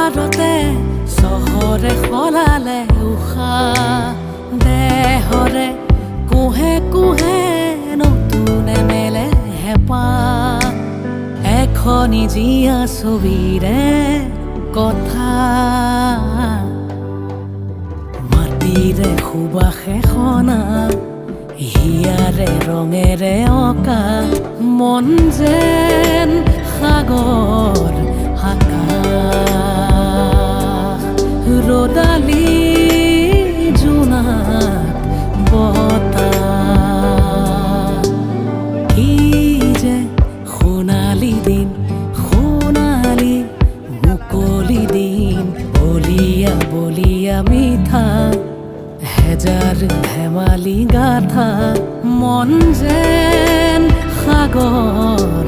দুৱাৰতে চহৰে সলালে উশাহ দেহৰে কোহে কোহে নতুনে মেলে হেঁপাহ এখনি জীয়া ছবিৰে কথা মাটিৰে সুবাসে সনা হিয়াৰে ৰঙেৰে অঁকা মন যেন সাগৰ আকাশ ৰ'দালি জোনাক বতাহ কি যে সোণালী দিন সোণালী মুকলি দিন বলিয়া বলিয়া মিঠা হেজাৰ ধেমালি গাথা মন যেন সাগৰ